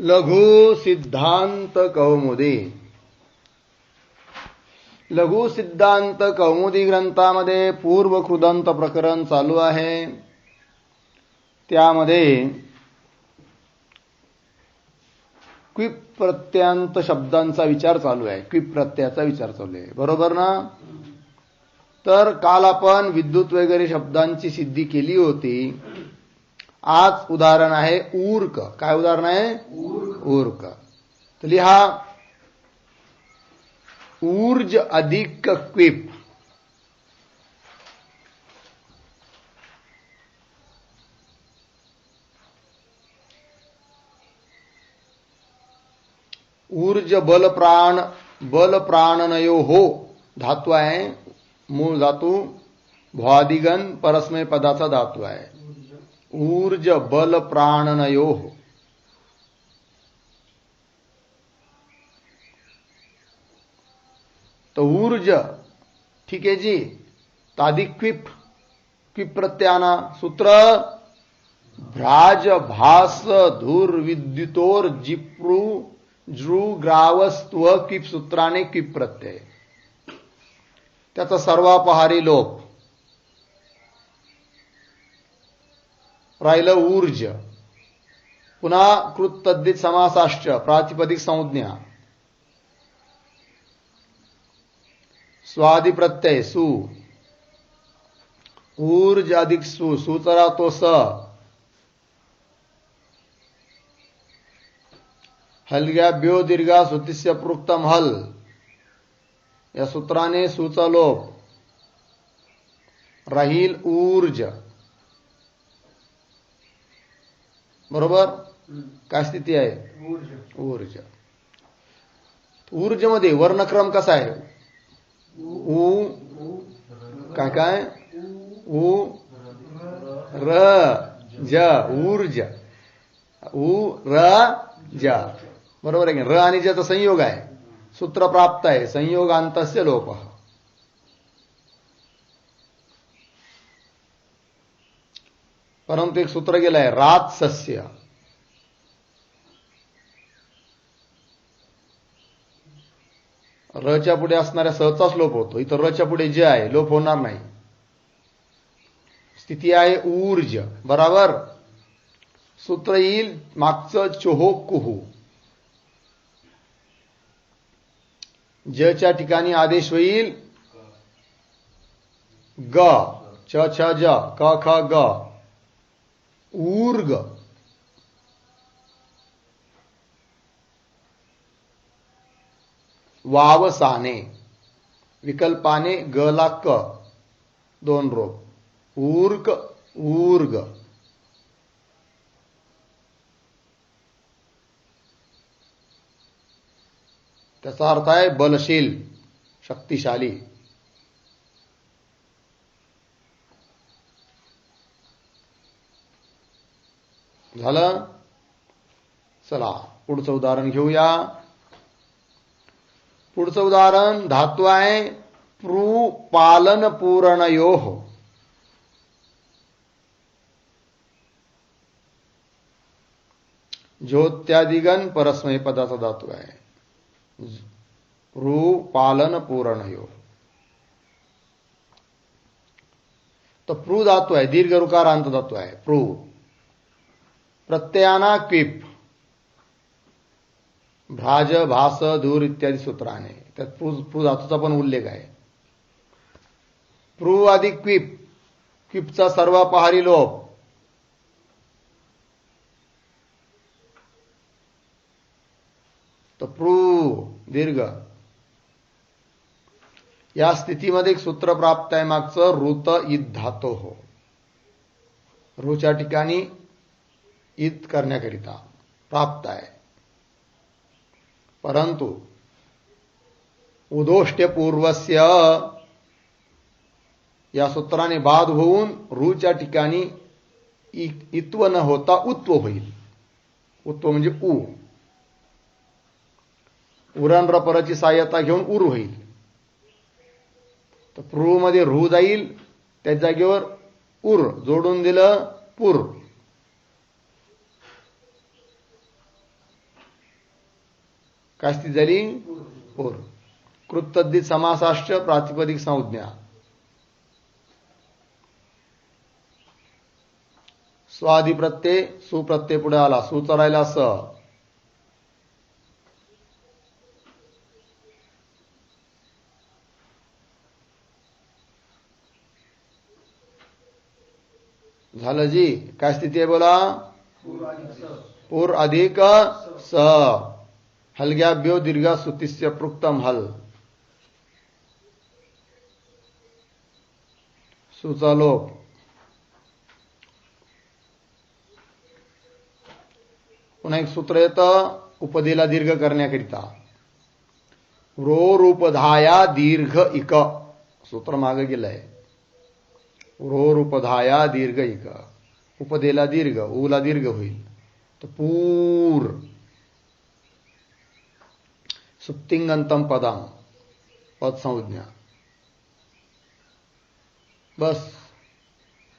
लघु सिद्धांत कौमुदी. लघु सिद्धांत कौमुदी ग्रंथामध्ये पूर्व कृदंत प्रकरण चालू आहे. त्यामध्ये क्विप प्रत्ययांत शब्दांचा विचार चालू आहे. क्विप प्रत्ययाचा विचार चालू आहे, बरोबर ना? तर काल आपण विद्युत वगैरे शब्दांची सिद्धी केली होती. आज उदाहरण आहे ऊर्क. काय उदाहरण आहे? ऊर्क. तर लिहा ऊर्ज अधिक क्विप. ऊर्ज बल प्राणनयो हो धातू आहे. मूळ धातू भ्वादिगण परस्मय पदाचा धातू आहे. ऊर्ज बल प्राणनयो हो. तो ऊर्ज ठीक है जी. तादी क्विप क्विप प्रत्याना सूत्र भ्राज भास धूर विद्युतोर जिप्रू जृ ग्रावस्त्व क्विप सूत्राने क्विप प्रत्यय. त्याचा सर्वापहारी लोप. राहिलं ऊर्ज. पुन्हा कृत तद्धित समासाश्च प्रातिपदिक संज्ञा. स्वादि प्रत्यय सु. ऊर्ज अधिक सु. सूचरा तो स. हलग्याभ्यो दीर्घा सुतिस्य पृक्तम हल. या सूत्राने सूचा लोप. राहील ऊर्ज. बरोबर? काय स्थिती आहे? ऊर्ज. ऊर्ज मध्ये वर्णक्रम कसा आहे? उ काय काय उ र ज. ऊर्ज. उ र ज. बरोबर आहे की? र आणि ज्याचा संयोग आहे. सूत्र प्राप्त आहे संयोगांतस्य लोप. परंतु एक सूत्र गेलं आहे रात्सस्य. रच्या पुढे असणाऱ्या सहचाच लोप होतो. इथं रच्या पुढे जे आहे लोप होणार नाही. स्थिती आहे ऊर्ज. बराबर. सूत्र येईल मागचं चोहो कुहू. जच्या ठिकाणी आदेश होईल ग. च छ ज क ख ग. ऊर्ग. वावसाने. विकल्पाने गला क. दोन रोप. ऊर्क ऊर्ग. त्याचा अर्थ आहे बलशील, शक्तिशाली. झालं? चला पुढचं उदाहरण घेऊया. पुढचं उदाहरण धातू आहे प्रू पालन पूरणयोः. ज्योत्यादिगण परस्मय पदाचा धातू आहे. प्रू पालन पूरणयोः. तो प्रू धातू आहे. दीर्घ ऋकारांत धातू आहे. प्रू. प्रत्ययाना क्विप. भ्राज भास धूर इत्यादी सूत्राने. त्यात प्रू धातूचा पण उल्लेख आहे. प्रू अधिक क्विप. क्विपचा सर्वापहारी लोप. तो प्रू दीर्घ. या स्थितीमध्ये एक सूत्र प्राप्त आहे मागचं ऋत ईद धातो हो. ऋच्या ठिकाणी ईद करण्याकरिता प्राप्त आहे. परंतु उदोष्ट्य पूर्वस्य या सूत्राने बाद होऊन ऋच्या ठिकाणी इत्व न होता उत्व होईल. उत्व म्हणजे उ. उरण परची सहाय्यता घेऊन उर होईल. तर प्रू मध्ये रू जाईल. त्या जागेवर उर जोडून दिलं पुर. काय स्थिती झाली? पूर. कृत समासाश्च प्रातिपदिक संज्ञा. स्वादि प्रत्यय सुप्रत्यय पुढे आला, सुचा राहिला स. झालं जी. काय स्थिती आहे बोला? पूर अधिक स. हलग्याभ्यो दीर्घा सुतिस्य पृक्तम हल. सुचा लोप. पुन्हा एक सूत्र येतं उपदेला दीर्घ करण्याकरिता. रो रूपधाया दीर्घ इक. सूत्र मागे गेलंय. रो रूपधाया दीर्घ इक. उपदेला दीर्घ, ऊला दीर्घ होईल तर पूर. सुप्तिंगंतम पदम, पद संज्ञा. बस.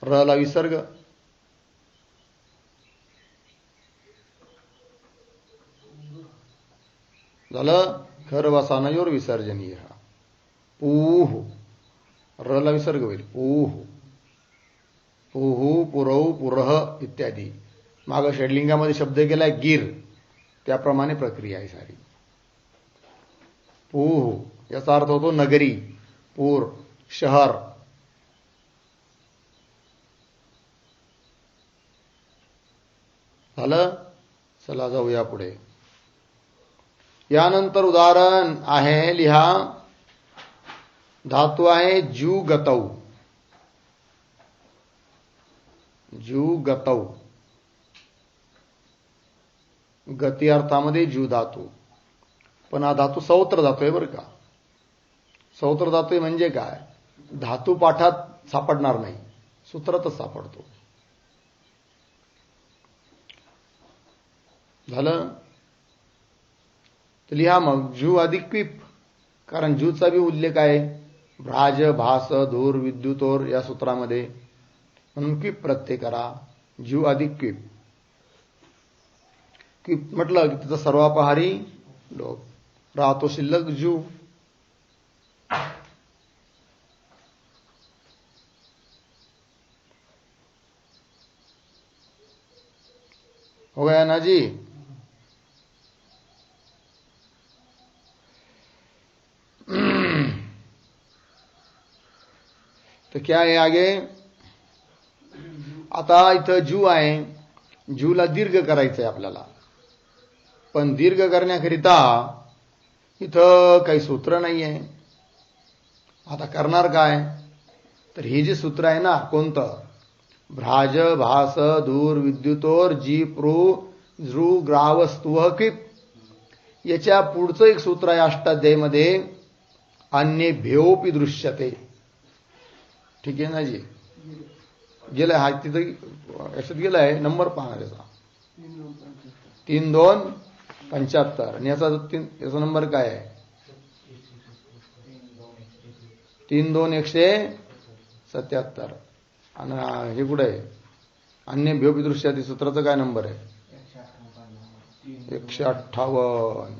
र ला विसर्ग. झालं. खरवसानयोर विसर्जनीय. पूह. र ला विसर्ग होईल. पूह. पूहू, पुरौ, पुरह इत्यादी. मागं षडलिंगामध्ये शब्द गेलाय गिर, त्याप्रमाणे प्रक्रिया आहे सारी. पूह याचा अर्थ होतो नगरी, पूर, शहर. झालं. चला जाऊया पुढे. यानंतर उदाहरण आहे, लिहा. धातू आहे जुगतौ. जुगतौ. गती अर्थामध्ये जू धातू. पण हा धातू सौत्र धातू आहे बरं का. सौत्र धातू म्हणजे काय? धातू पाठात सापडणार नाही, सूत्रातच सापडतो. झालं. तर लिहा मग जू अधिक क्विप. कारण जूचा बी उल्लेख आहे भ्राज, भास, धूर, विद्युतोर या सूत्रामध्ये. म्हणून क्विप प्रत्यय करा. जू अधिक क्विप. क्विप म्हटलं की त्याचा सर्वापहारी लोक. राहतो शिल्लक जू. हो गया ना जी. तो क्या आहे आगे? आता इथं जू आहे. जूला दीर्घ करायचंय आपल्याला. पण दीर्घ करण्याकरिता इथं काही सूत्र नाही आहे. आता करणार काय? तर हे जे सूत्र आहे ना, कोणतं? भ्राज, भास, धूर, विद्युतोर, जी, प्रू, झृ, ग्राव, स्तुह, क्विप. याच्या पुढचं एक सूत्र आहे अष्टाध्यायीमध्ये, अन्येभ्योपि दृश्यते. ठीक आहे ना जी. गेलाय हा तिथं याच्यात गेलाय. नंबर पहा त्याचा 3275. आणि याचा नंबर काय आहे? 32177. आणि हे कुठे आहे? अन्य भ्योपि दृश्याती सूत्राचा काय नंबर आहे? 158.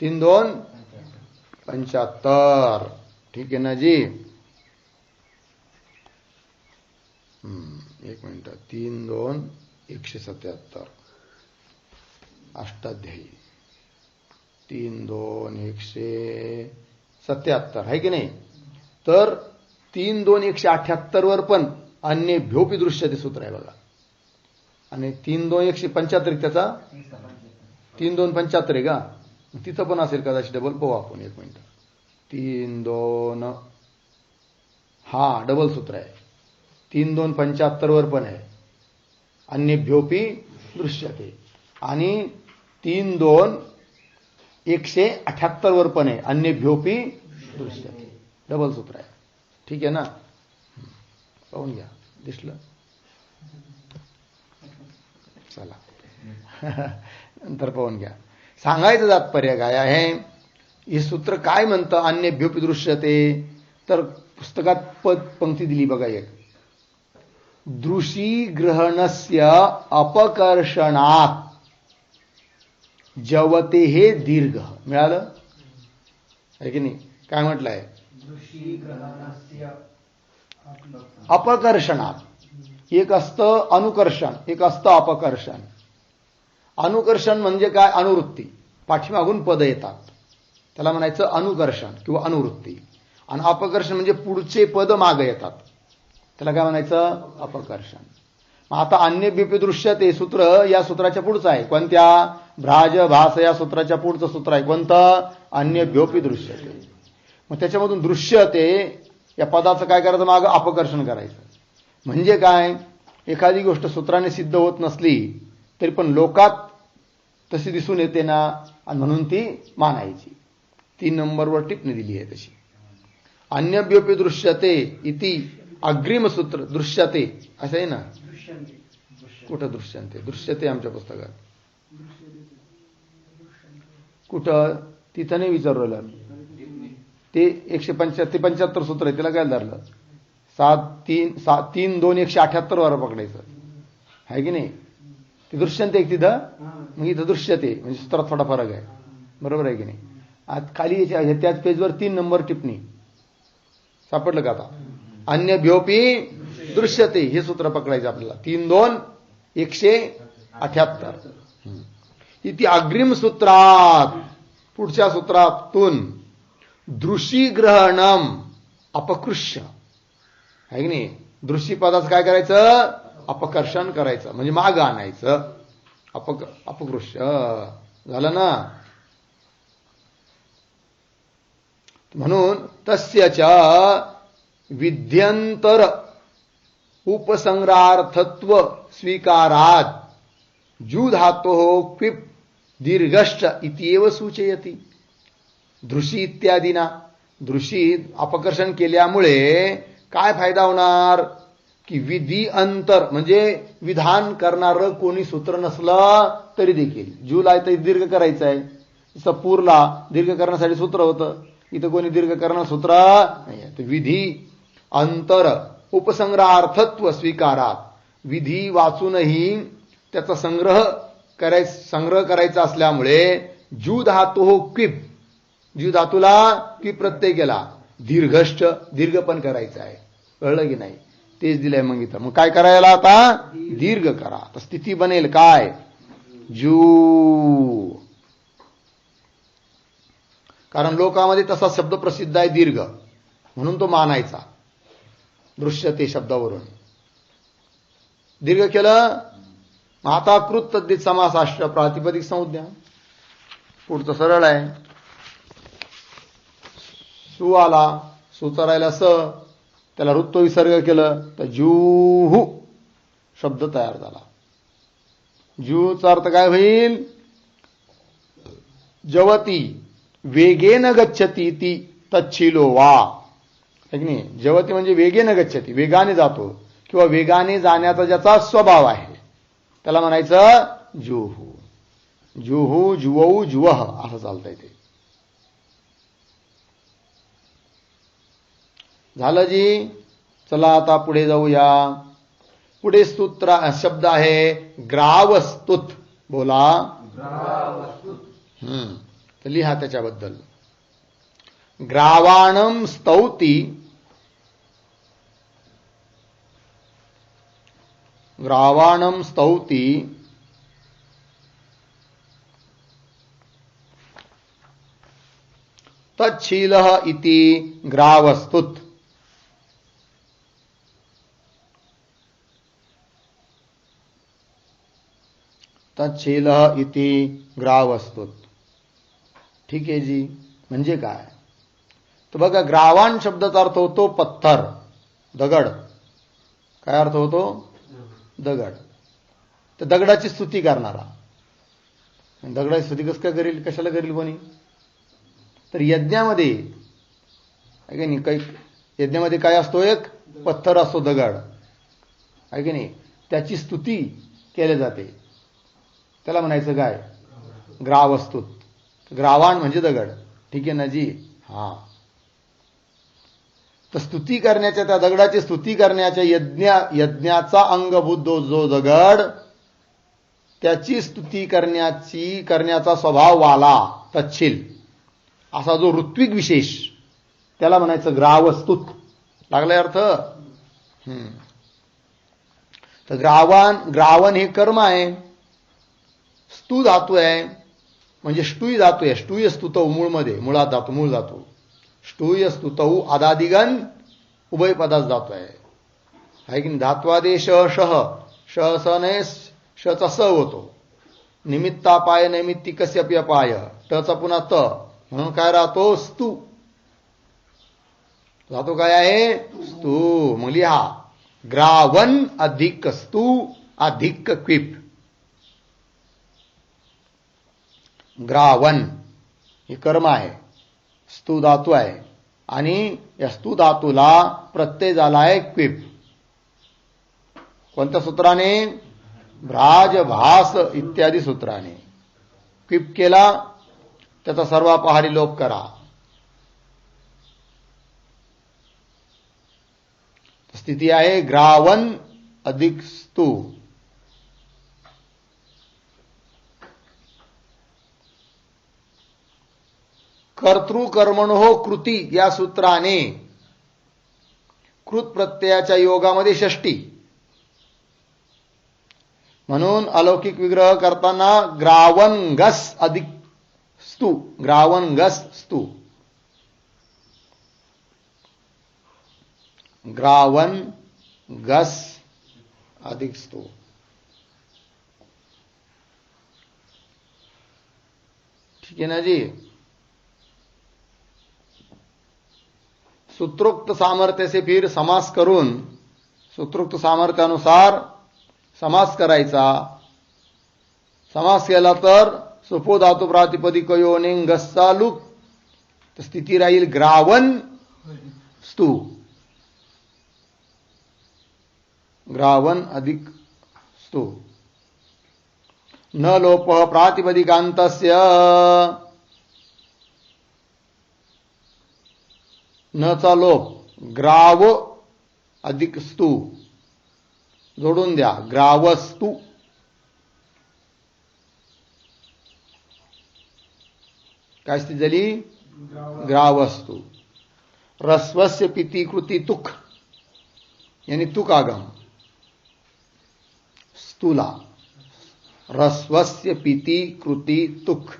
3275. ठीक आहे ना जी. एक मिनिट. 32177 अष्टाध्यायी. 32177 आहे की नाही? तर 32178 वर पण अन्य भ्योपि दृश्यते सूत्र आहे बघा. आणि 32175 त्याचा 3275 आहे का? तिथं पण असेल कदाचित. डबल पाहू आपण. एक मिनिट. 32 हा डबल सूत्र आहे. 3275 वर पण आहे अन्य भ्योपि दृश्यते. आणि 32178 वर पण आहे अन्य भ्योपि दृश्यते. डबल सूत्र आहे. ठीक आहे ना? पाहून घ्या. दिसलं? चला नंतर पाहून घ्या. सांगायचं तात्पर्य काय आहे? हे सूत्र काय म्हणतं अन्य भ्योपि दृश्यते? तर पुस्तकात पद पंक्ती दिली बघा एक. दृशी ग्रहणस्य अपकर्षणात जवते हे दीर्घ मिळालं आहे की नाही. काय म्हटलंय, अपकर्षणात एक असतं अनुकर्षण, एक असतं अपकर्षण. अनुकर्षण म्हणजे काय, अनुवृत्ती, पाठीमागून पद येतात त्याला म्हणायचं अनुकर्षण किंवा अनुवृत्ती. आणि अपकर्षण म्हणजे पुढचे पद मागे येतात त्याला काय म्हणायचं, अपकर्षण. आता अन्य दृश्यते सूत्र या सूत्राच्या पुढचं आहे. कोणत्या, भ्राज भास या सूत्राच्या पुढचं सूत्र आहे कोणतं, अन्य दृश्यते. मग त्याच्यामधून दृश्यते या पदाचं काय करायचं, मागं अपकर्षण करायचं. म्हणजे काय, एखादी गोष्ट सूत्राने सिद्ध होत नसली तरी पण लोकात तशी दिसून येते ना, आणि म्हणून ती मानायची. 3 नंबरवर टिप्पणी दिली आहे तशी. अन्यभ्योपी दृश्यते इति अग्रिम सूत्र दृश्यते असं आहे ना. कुठं दृश्यंते, दृश्यते आमच्या पुस्तकात कुठं, तिथं नाही विचारलं ते. 175 सूत्र आहे त्याला काय धरलं, 3-2-178 वर पकडायचं आहे की नाही. ते दृश्यंते एक तिथं, मग इथं दृश्यते म्हणजे सूत्रात थोडा फरक आहे. बरोबर आहे की नाही. आज खाली त्याच पेजवर 3 नंबर टिप्पणी सापडलं का. आता अन्यभ्योपी दृश्यते हे सूत्र पकडायचं आपल्याला, 3-2-178 इथे अग्रिम सूत्रात, पुढच्या सूत्रातून दृशीग्रहणम अपकृष्य आहे की नाही. दृश्य पदाचं काय करायचं, अपकर्षण करायचं म्हणजे मागं आणायचं. अपकृष्य झालं ना. म्हणून तस्यच विध्यंतर उपसंग्रहार्थत्व स्वीकारात जू धातोः क्विप दीर्घश्च इत्येव सूचयति. दृशी इत्यादीना, दृशी अपकर्षण केल्यामुळे काय फायदा होणार की विधी अंतर म्हणजे विधान करणारं कोणी सूत्र नसलं तरी देखील, जूला इथं दीर्घ करायचं आहे, सपूरला दीर्घ करण्यासाठी सूत्र होतं, इथं कोणी दीर्घ करणार सूत्र नाही आहे. विधी अंतर उपसंग्रहार्थत्व स्वीकारात, विधी वाचूनही त्याचा संग्रह करायचा असल्यामुळे जू धातू क्विप, जू धातूला क्विप प्रत्यय केला, दीर्घष्ट दीर्घ पण करायचं आहे. कळलं की नाही, तेच दिलंय. मग इथं मग काय करायला, आता दीर्घ करा. तर स्थिती बनेल काय, जू. कारण लोकांमध्ये तसा शब्द प्रसिद्ध आहे दीर्घ, म्हणून तो मानायचा. दृश्यते शब्दावरून दीर्घ केलं. आता कृत तद्धित समासाश्र प्रातिपदिक संज्ञा. पुढचं सरळ आहे. सु आला, सुचा राहिला स, त्याला ऋत्व विसर्ग केलं तर जूहू शब्द तयार झाला. जूचा अर्थ काय होईल, जवती वेगेन गच्छती ती तच्छिलो वा. नाही, जवती म्हणजे वेगेन गच्छती, वेगाने जातो किंवा वेगाने जाण्याचा ज्याचा स्वभाव आहे त्याला म्हणायचं जुहू. जुहू, जुवऊ, जुवह असं चालतंय ते. झालं जी. चला आता पुढे जाऊया. पुढे स्तुत्र शब्द आहे ग्रावस्तुत. बोला, तर लिहा त्याच्याबद्दल. ग्रावाणम स्तौती, ग्रावाणम स्तौती तच्छीलः इति ग्रावस्तुत. तच्छीलः इति ग्रावस्तुत. ठीक आहे जी. म्हणजे काय, तर बघा, ग्रावाण शब्दाचा अर्थ होतो पत्थर, दगड. काय अर्थ होतो, दगड. तर दगडाची स्तुती करणारा. दगडाची स्तुती कसं काय करेल, कशाला करेल कोणी, तर यज्ञामध्ये आहे की नाही, काही यज्ञामध्ये काय असतो, एक पत्थर असतो, दगड आहे की नाही, त्याची स्तुती केली जाते. त्याला म्हणायचं काय, ग्रावस्तुत. ग्रावाण म्हणजे दगड. ठीक आहे ना जी. हा, तर स्तुती करण्याच्या, त्या दगडाची स्तुती करण्याच्या यज्ञाचा अंगभूत जो दगड त्याची स्तुती करण्याचा स्वभाव वाला तच्छील असा जो ऋत्विक विशेष त्याला म्हणायचं ग्रावस्तुत. लागलाय अर्थ. तर ग्रावन हे कर्म आहे, स्तू धातू आहे म्हणजे ष्टुई धातू आहे. ष्टुय स्तुतौ मूळमध्ये, मुळात धातू, मूळ धातू ष्टुय स्तुतौ आदादिगण उभय पदास धातू आहे की नाही. धात्वादेश शह शहसने शचा स होतो. निमित्तापाय नैमित्तिकस्यप्यपाय टचा पुन्हा त म्हणून काय राहतो स्तू धातू. काय आहे स्तू. मग लिहा ग्रावन अधिक स्तू अधिक क्विप. ग्रावन हे कर्म आहे, स्तू धातू आहे आणि या स्तू धातूला प्रत्यय झाला आहे क्विप. कोणत्या सूत्राने? भ्राज भास इत्यादी सूत्राने क्विप केला, त्याचा सर्वापहारी लोप करा. स्थिती आहे ग्रावन अधिक स्तू. कर्तृकर्मणो कृती या सूत्राने कृत प्रत्ययाच्या योगामध्ये षष्टी म्हणून अलौकिक विग्रह करताना ग्रावन गस अधिक स्तू, ग्रावन गस स्तू, ग्रावन गस अधिक स्तू. ठीक है ना जी. सूत्रोक्त सामर्थ्य से फिर समास करून सूत्रोक्त सामर्थ्यानुसार समास करायचा. समास केला तर सुपो धातू प्रातिपदिक योनिंग गस्सा लुक, तर स्थिती राहील ग्रावन स्तू. ग्रावन अधिक स्तू. न लोप प्रातिपदिकांतस्य न चा लोप ग्राव अधिक स्तू जोडून द्या ग्रावस्तू. काय स्थिती झाली? ग्रावस्तू. रस्वस्य पिती कृती तुक यानी तुक आगम स्तूला. रस्वस्य पिती कृती तुक.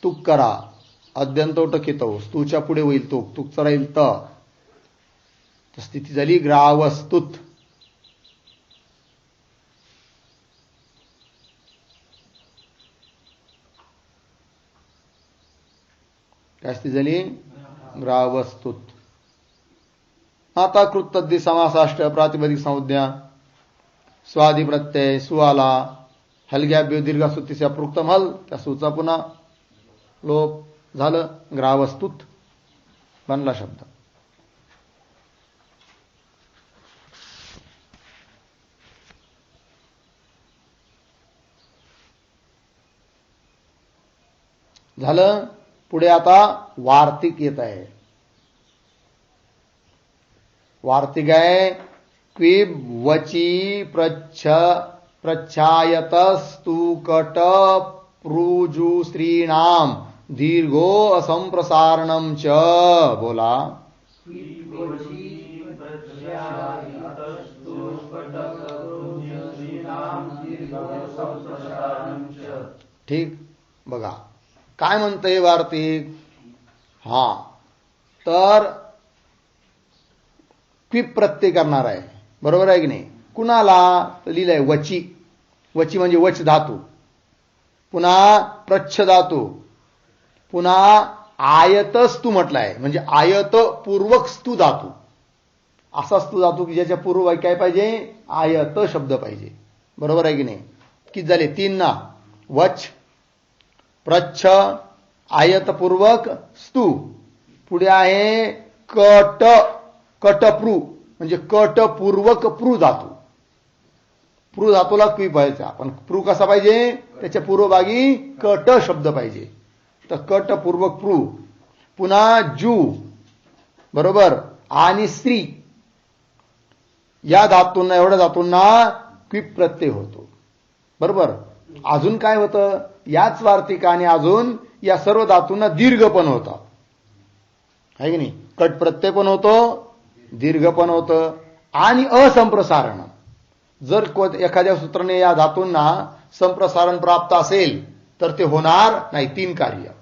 तुक करा अद्यंतो टकितो स्तूच्या पुढे होईल तुक, तुकचा राहील त. स्थिती झाली ग्रावस्तुत. काय स्थिती झाली? ग्रावस्तुत. आता कृत तद्दी समासाष्ट प्रातिपदिक संज्ञा स्वादि प्रत्यय सुआला हलग्याभ्यो दीर्घ सुत्तीच्या प्रोक्तम हल, त्या सूचा पुन्हा लोप झालं. ग्रावस्तुत बनला शब्द. झालं. पुढे आता वार्तिक येत आहे. वार्तिक आहे क्विब वची प्रच्छायतस्तु कट प्रुजु स्त्रीणाम दीर्घो असंप्रसारणम च. बोला. ठीक. बघा काय म्हणतंय वार्तिक. हा तर क्विप प्रत्यय करणार आहे, बरोबर आहे की नाही. कुणाला? तर लिहिलंय वची. वची म्हणजे वच धातू, पुन्हा प्रच्छ धातू, पुन्हा आयतस्तू म्हटलाय म्हणजे आयतपूर्वक स्तू धातू. असा स्तू धातू की ज्याच्या पूर्व काय पाहिजे? आयत शब्द पाहिजे, बरोबर आहे की नाही. किती झाले? 3 ना. वच प्रच्छ आयतपूर्वक स्तू. पुढे आहे कट, कटप्रू म्हणजे कटपूर्वक प्रू धातू. प्रू धातूला क्विप व्हायचा, पण प्रू कसा पाहिजे? त्याच्या पूर्वभागी कट शब्द पाहिजे. तर कटपूर्वक प्रू. पुन्हा जू, बरोबर. आणि स्त्री या धातूंना, एवढ्या धातूंना क्विप प्रत्यय होतो. बरोबर. अजून काय होतं, याच वार्तिकाने अजून या सर्व धातूंना दीर्घ पण होता, आहे की नाही. कट प्रत्यय पण होतो, दीर्घ पण होतं आणि असंप्रसारण. जर एखाद्या सूत्राने या धातूंना संप्रसारण प्राप्त असेल तर ते होणार नाही. 3 कार्य.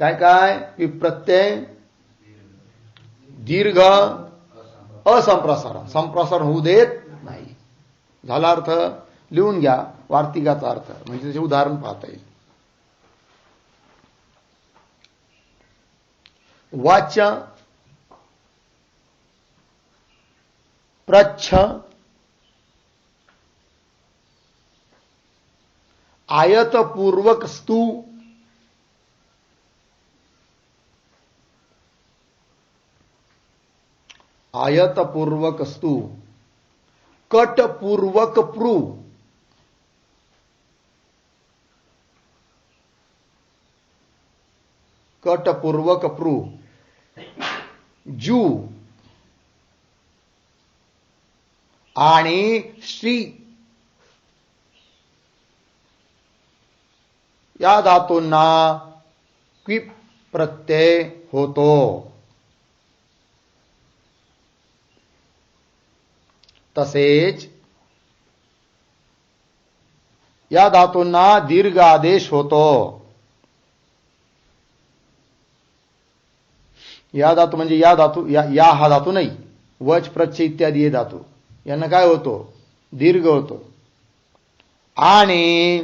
काय काय? विप्रत्यय, दीर्घ, असंप्रसारण. संप्रसारण होऊ देत नाही. झाला अर्थ. लिहून घ्या वार्तिकाचा अर्थ, म्हणजे त्याचे उदाहरण पाहता येईल. वाच, प्रच्छ, आयतपूर्वक स्तू, आयतपूर्वक स्तू, कटपूर्वक प्रू, कटपूर्वक प्रू, जू आणि श्री या धातूंना क्विप प्रत्यय होतो. तसेच या धातूंना दीर्घ आदेश होतो. या धातू म्हणजे या धातू, या हा धातू नाही, वच, प्रच्छ इत्यादी हे धातू यांना काय होतो, दीर्घ होतो. आणि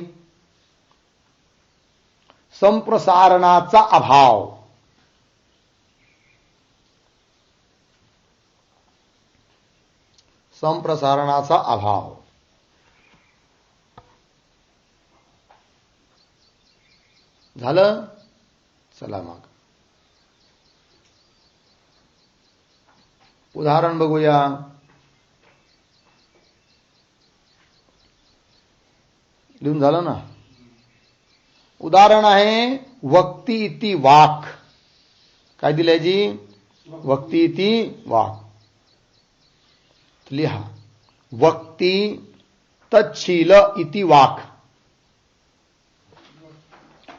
संप्रसारणाचा अभाव, संप्रसारणाचा अभाव. झालं. चला मग उदाहरण बघूया. लिहून झालं ना. उदाहरण आहे वक्ती इति वाक. काय दिलंय जी? वक्ती इति वाक. लिहा. वक्ती तच्छील इति वाक.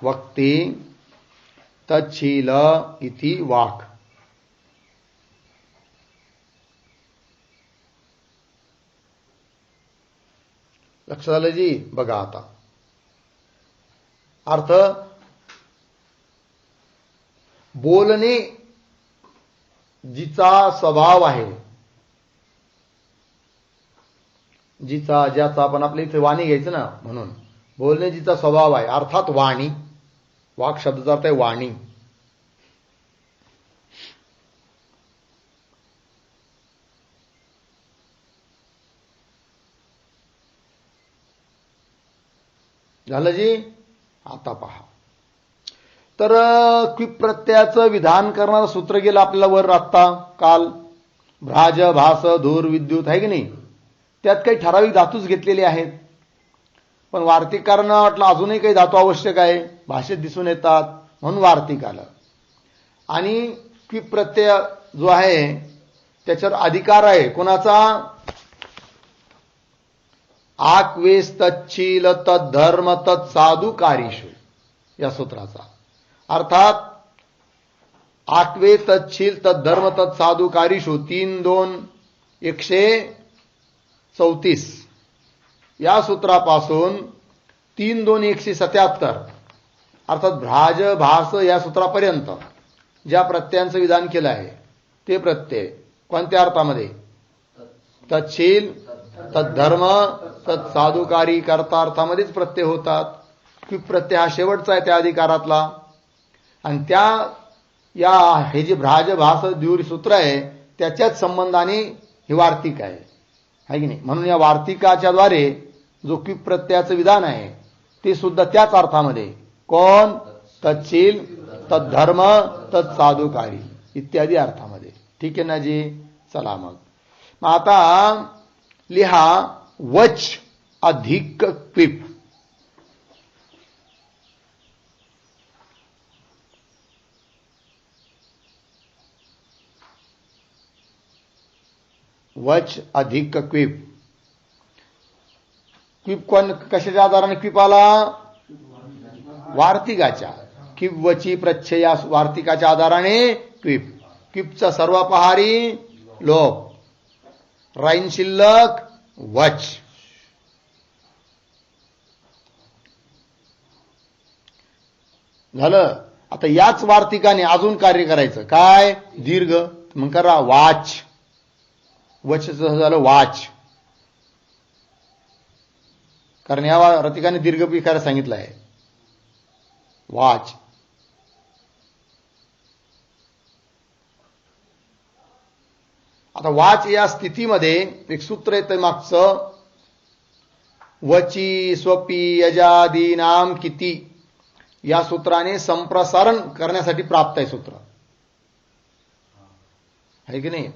वक्ती तच्छील इति वाक. लक्षात आलं जी? बघा आता अर्थ. बोलणे जिचा स्वभाव आहे, जिचा, ज्याचा, आपण आपल्या इथे वाणी घ्यायचं ना, म्हणून बोलणे जिचा स्वभाव आहे, अर्थात वाणी. वाक शब्दाचा अर्थ आहे वाणी. झालं जी? आता पहा. तर क्विप प्रत्ययाचं विधान करणारं सूत्र गेलं आपल्याला वर आत्ता काल. भ्राज, भास, धूर, विद्युत, आहे की नाही. त्यात काही ठराविक धातूच घेतलेले आहेत. पण वार्तिकारांना वाटलं अजूनही काही धातू आवश्यक आहे, भाषेत दिसून येतात, म्हणून वार्तिक आलं. आणि क्विप प्रत्यय जो आहे त्याच्यावर अधिकार आहे कोणाचा? आक्वेस तच्छील तद्धर्म तत्साधु कारीषु या सूत्राचा. अर्थात आक्वे तच्छील तद्धर्म तत्साधु कारीषु 3-2-134 या सूत्रापासून 3-2-177 अर्थात भ्राज, भास या सूत्रापर्यंत ज्या प्रत्ययांचं विधान केलं आहे ते प्रत्यय कोणत्या अर्थामध्ये? तच्छील, तद्धर्म, तत्साधुकारी करता अर्थामध्येच प्रत्यय होतात. क्विप प्रत्यय हा शेवटचा आहे त्या अधिकारातला. आणि त्या या हे जे भ्राज, भास, द्यूर सूत्र आहे त्याच्याच संबंधाने ही वार्तिक आहे, है की नाही. म्हणून या वार्तिकाच्या द्वारे जो क्विप प्रत्ययाचं विधान आहे ते सुद्धा त्याच अर्थामध्ये, कोण? तच्छील, तद्धर्म, तत्साधुकारी इत्यादी अर्थामध्ये. ठीक आहे ना जी? चला मग आता लिहा वच अधिक क्विप. वच अधिक क्विप. क्विप कोण कशाच्या आधाराने क्विप आला? वार्तिकाच्या. क्विप वची प्रच्छय या वार्तिकाच्या आधाराने क्विप. क्विपचा सर्वापहारी लोप. राईन शिल्लक वच. झालं. आता याच वार्तिकाने अजून कार्य करायचं. काय? दीर्घ. मग करा वाच. वच झालं वाच, कारण या वार्तिकाने दीर्घ विकार सांगितलं आहे. वाच. आता वाच या स्थितीमध्ये एक सूत्र येतं मागचं. वची स्वपी यजादीनाम किती या सूत्राने संप्रसारण करण्यासाठी प्राप्त आहे सूत्र, आहे की नाही?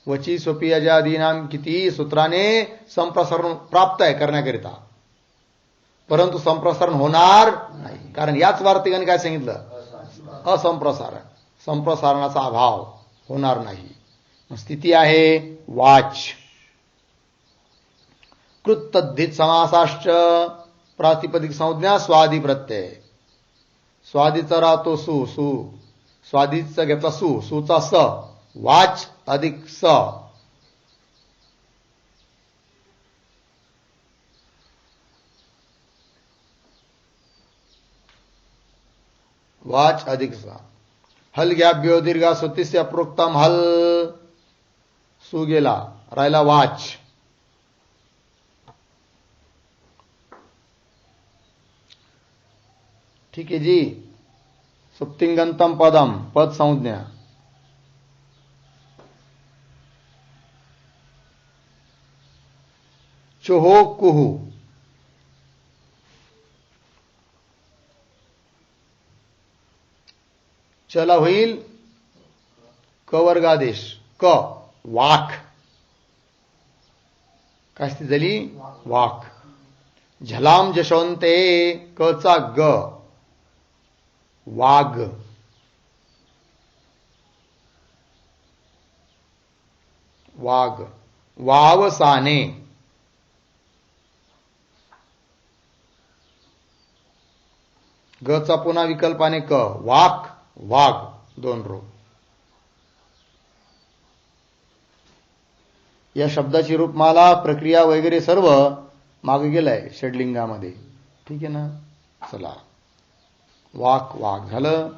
वची स्वपी यजादीनाम किती सूत्राने संप्रसारण प्राप्त आहे करण्याकरिता, परंतु संप्रसारण होणार नाही, कारण याच वार्तिकाने काय सांगितलं? असंप्रसारण. संप्रसारणाचा अभाव होणार नाही. स्थिती आहे वाच. कृत तद्धित समासाश्च प्रातिपदिक संज्ञा स्वादी प्रत्यय. स्वादीचा राहतो सु. सु स्वादीचा घेतला सु. सुचा स. वाच अधिक स. वाच अधिक स. हल घ्याभ्यो दीर्घा सुतिस्य प्रोक्तम हल. सु गेला, राहिला वाच. ठीक आहे जी. सुप्तिंगंतम पदम पद संज्ञा. चोहो कुहू. चला होईल क वर्गादेश. क वाक. काय स्थिती झाली? वाक. झलाम जशवंते कचा ग वाग. वाग. वावसाने. गचा पुन्हा विकल्पाने क वाक वाघ. दोन रो. या शब्दाची रूपमाला प्रक्रिया वगैरे सर्व मागे गेलाय षडलिंगामध्ये. ठीक आहे ना? चला. वाक वाघ झालं.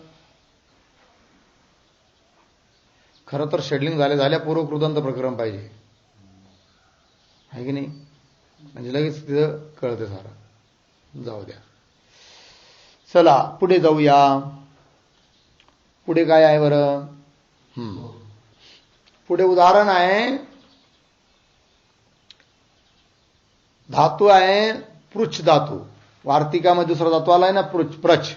खरं तर षडलिंग झाल्या पूर्व कृदंत प्रकरण पाहिजे, आहे की नाही? म्हणजे लगेच तिथं कळते सारं. जाऊ द्या. चला पुढे जाऊया. पुढे काय आहे बरं? पुढे उदाहरण आहे. धातू आहे पृच्छ धातू. वार्तिकामध्ये दुसरा धातू आलाय ना प्रच.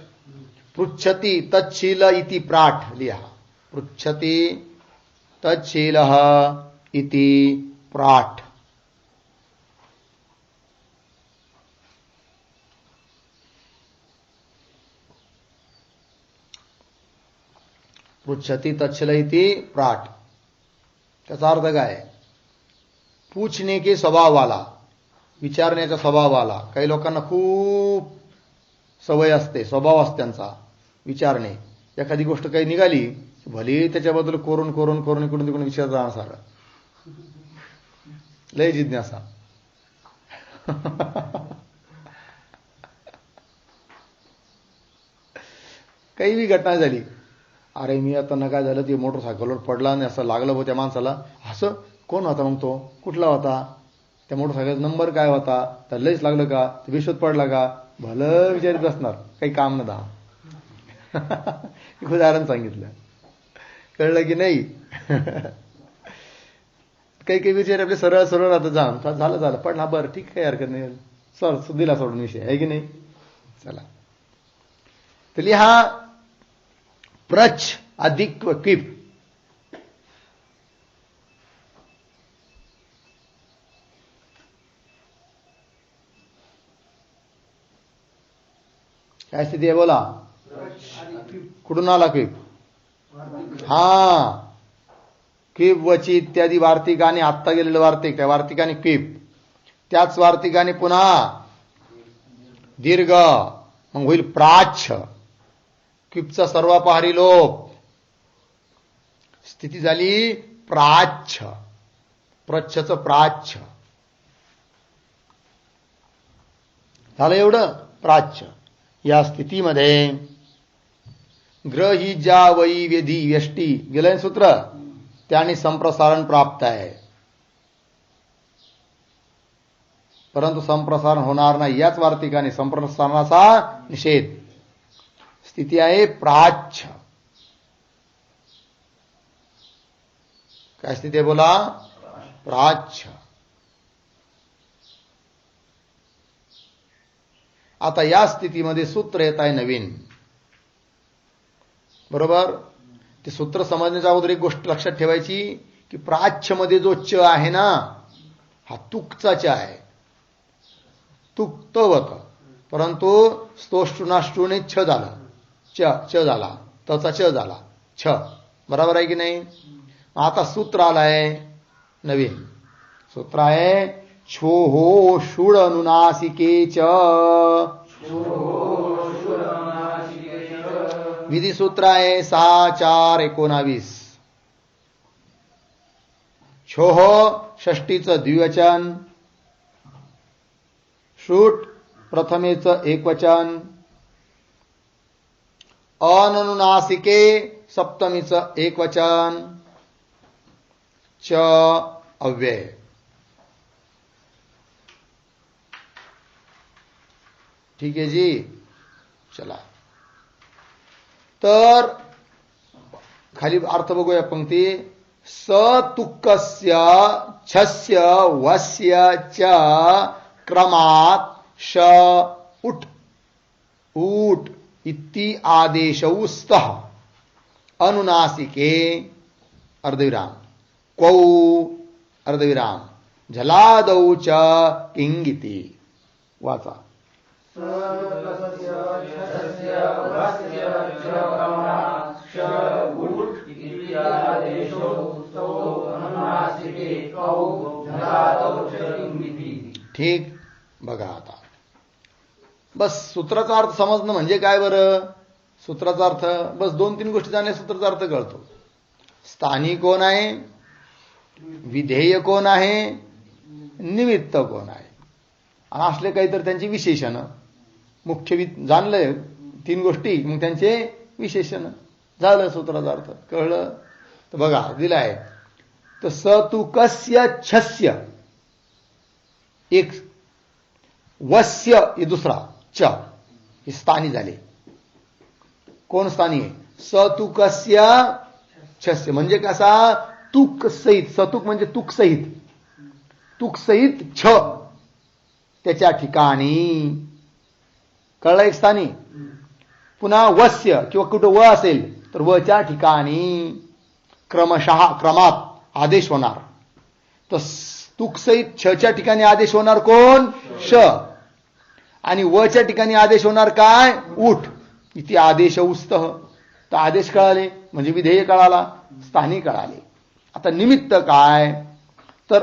पृच्छती तच्छील इति प्राठ लिहा. पृच्छती तच्छील इति प्राठ. पृच्छती तच्छील इति प्राठ. त्याचा अर्थ काय? पूछने के स्वभाव वाला, विचारण्याचा स्वभाव वाला. काही लोकांना खूप सवय असते, स्वभाव असते त्यांचा विचारणे. एखादी गोष्ट काही निघाली भले त्याच्याबद्दल कोरून कोरून कोरून इकडून तिकडून विचार राहणार सारा. लय जिज्ञासा. काही बी घटना झाली, अरे मी आता काय झालं, ते मोटरसायकलवर पडला आणि असं लागलं हो त्या माणसाला. असं कोण होता मग? तो कुठला होता? त्या मोटरसायकलचा नंबर काय होता? तर लयच लागलं का? विश्वात पडला का? भलं विचारित बसणार, काही काम न दहा. उदाहरण सांगितलं, कळलं की नाही? काही काही विचार आपले सरळ सरळ राहतं. झालं झालं पडला, बरं ठीक, काही हरकत नाही, सर दिला सोडून विषय, आहे की नाही? चला तर लिहा प्रच अधिक क्विप. काय स्थिती आहे बोला? कुठून आला क्विप? हा क्विप वची इत्यादी वार्तिकाने, आत्ता गेलेलं वार्तिक, त्या वार्तिकाने क्विप, त्याच वार्तिकाने पुन्हा दीर्घ, मग होईल प्राच्छ. क्विपचा सर्वापहारी लोप, स्थिती झाली प्राच्छ, प्रच्छचं प्राच्छ झालं एवढं प्राच्छ. या स्थितीमध्ये ग्रह ही ज्या वई वेधी व्यष्टी गेलं सूत्र, त्याने संप्रसारण प्राप्त आहे, परंतु संप्रसारण होणार नाही. याच वार्तिकाने संप्रसारणाचा निषेध. स्थिती आहे प्राच्छ. काय स्थिती आहे बोला? प्राच्छ. आता या स्थितीमध्ये सूत्र येत आहे नवीन, बरोबर. ते सूत्र समजण्याच्या अगोदर एक गोष्ट लक्षात ठेवायची की प्राच्छ मध्ये जो च आहे ना, हा तुकचा च आहे. तुक तवत, परंतु स्तोष्टुनाष्टूने छ झाला, च झाला, तचा च झाला, छ. बरोबर आहे की नाही? आता सूत्र आलाय नवीन. सूत्र आहे छो हो षुड अनुनासिके च. विधी सूत्र आहे 6-4-19. छोह षष्टीचं द्विवचन, षुट प्रथमेचं एकवचन, अननुनासिके सप्तमीचं एकवचन, च अव्यय. ठीक आहे जी. चला तर खाली अर्थ बघूया पंक्ती. सतुकस्य छस्य वस्य च क्रमात् श उठ ऊट इति आदेशौ स्तः अनुनासिके अर्धविराम क्वौ अर्धविराम झलादौ च किंगिति. वाचा. ठीक. बघा आता बस सूत्राचा अर्थ समजणं म्हणजे काय बरं? सूत्राचा अर्थ बस 2-3 गोष्टी जाणल्या सूत्राचा अर्थ कळतो. स्थानी कोण आहे, विधेय कोण आहे, निमित्त कोण आहे, आणि असले काहीतरी त्यांची विशेषण. मुख्य जाणलं 3 गोष्टी, मग त्यांचे विशेषण झालं. सूत्राचा अर्थ कळलं. तर बघा दिलाय. तर सतुकस्य छस्य एक, वस्य हे दुसरा, च हे स्थानी झाले. कोण स्थानी आहे? सतुकस्य छस्य म्हणजे कसा? तुक सहित. सतुक म्हणजे तुक सहित, तुक सहित छ त्याच्या ठिकाणी. कळलं एक स्थानी. पुन्हा वस्य किंवा कुठं व असेल तर वच्या ठिकाणी क्रमशः क्रमात आदेश होणार. तर तुक सहित छच्या ठिकाणी आदेश होणार कोण? श. आणि वच्या ठिकाणी आदेश होणार काय? उठ. इथे आदेश उस्तः. तर आदेश कळाले म्हणजे विधेय कळाला, स्थानी कळाले. आता निमित्त काय? तर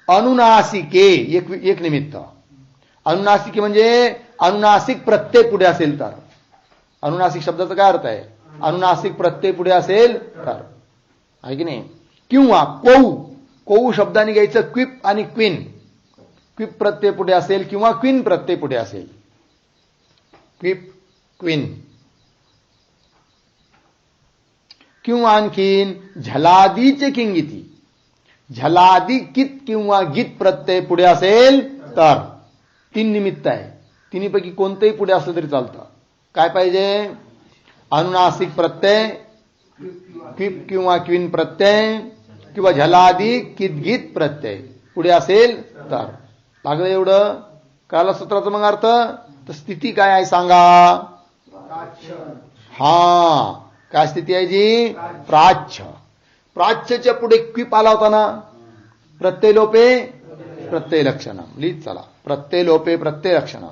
अनुनासिके एक निमित्त. अनुनासिके म्हणजे अनुनासिक प्रत्यय पुढे असेल तर. अनुनासिक शब्दाचा काय अर्थ आहे? अनुनासिक प्रत्यय पुढे असेल तर, आहे की नाही? किंवा कोऊ, कोऊ शब्दाने घ्यायचं क्विप आणि क्विन. क्विप प्रत्यय पुढे असेल किंवा क्विन प्रत्यय पुढे असेल. क्विप क्विन. किंवा आणखीन झलादीचे किंगिती. झलादी कित किंवा गीत प्रत्यय पुढे असेल तर. 3 निमित्त आहे. तिन्हीपैकी कोणतेही पुढे असलं तरी चालतं. काय पाहिजे? अनुनासिक प्रत्यय, क्विप किंवा क्विन प्रत्यय किंवा झलादी कित गीत प्रत्यय पुढे असेल तर. लागलं एवढं? कळलं सूत्राचा मग अर्थ? तर स्थिती काय आहे सांगा? हा, काय स्थिती आहे जी? प्राच्छ. प्राच्छच्या पुढे क्विप आला होता ना, प्रत्यय लोपे प्रत्यय लक्षणम. लिहित चला. प्रत्यय लोपे प्रत्यय लक्षणम.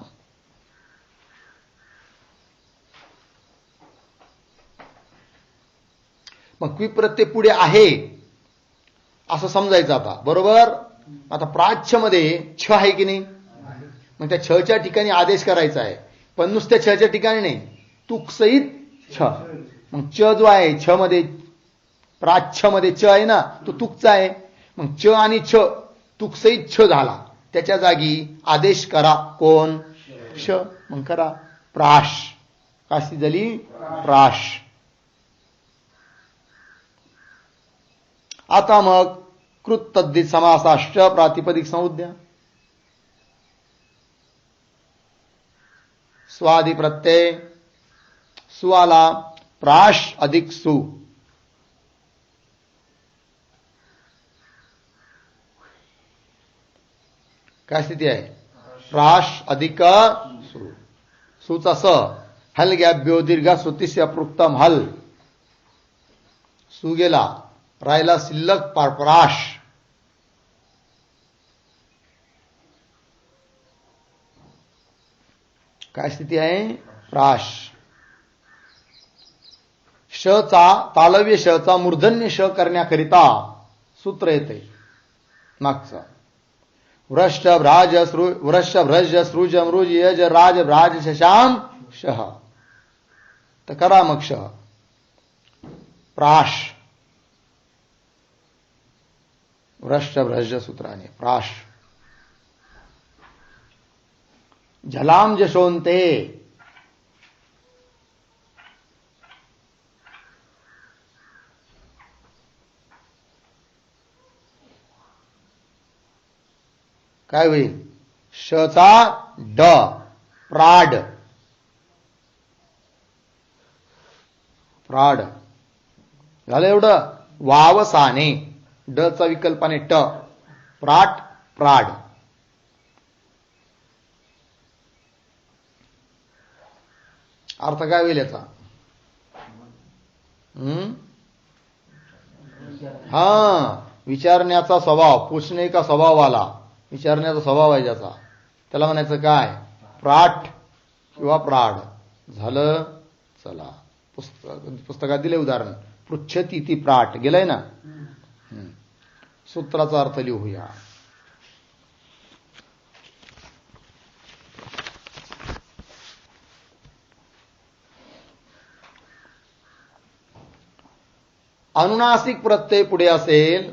मग क्विप प्रत्यय पुढे आहे असं समजायचं आता, बरोबर. आता प्राच्य मध्ये छ आहे की नाही, मग त्या छच्या ठिकाणी आदेश करायचा आहे, पण नुसत्या छच्या ठिकाणी नाही, तुकसहित छ. मग च जो आहे छ मध्ये, प्राच्य मध्ये च आहे ना, तो तुकचा आहे. मग च आणि छ तुकसहित छ झाला, त्याच्या जागी आदेश करा, कोण, श. मग करा प्राश. काशी झाली प्राश. आता मग कृत तद्धित समासाश्च प्रातिपदिक संज्ञा. स्वादि प्रत्यय सु आला, प्राश अधिक सु. काय स्थिती आहे, प्राश अधिक सु. सुचा स, हल गॅब्यो दीर्घ श्रुतीस्य अपृक्तम हल. सु गेला, राहिला शिल्लक प्राश. काय स्थिती आहे, प्राश. शचा तालव्य शचा मूर्धन्य श करण्याकरिता सूत्र येते मागचं. वृष्ट भ्राज वृष सृज मृज यज राज भ्राज शशाम शह. तर करा मग श प्राश. वृष्ट भ्रज सूत्राने प्राश. झलाम जशोंते, काय होईल, शचा ड प्राड. प्राड झालं एवढं. वावसाने, ड चा विकल्पाने ट, प्राट प्राड. अर्थ काय होईल याचा, हा, विचारण्याचा स्वभाव, पूछणे का स्वभाव आला, विचारण्याचा स्वभाव आहे ज्याचा, त्याला म्हणायचं काय, प्राट किंवा प्राड. झालं. चला पुस्तकात दिले उदाहरण, पृच्छती ती प्राट गेलंय ना. सूत्राचा अर्थ लिहूया. अनुनासिक प्रत्यय पुढे असेल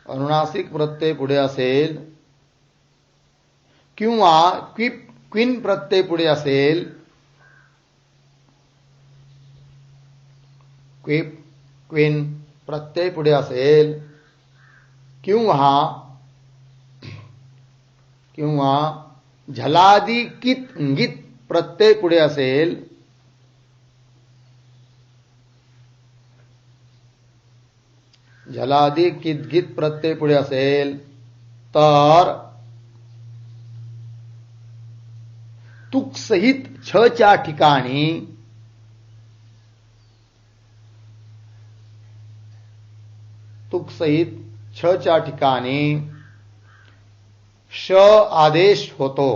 अनुनासिक प्रत्यय पुढे असेल किंवा क्विन प्रत्यय पुढे असेल, क्विन प्रत्यय पुढे असेल किंवा झलादी कित गित प्रत्यय पुढे असेल, झलादी कित गित प्रत्यय पुढे असेल, तर तुक सहित छ च्या ठिकाणी श आदेश होतो.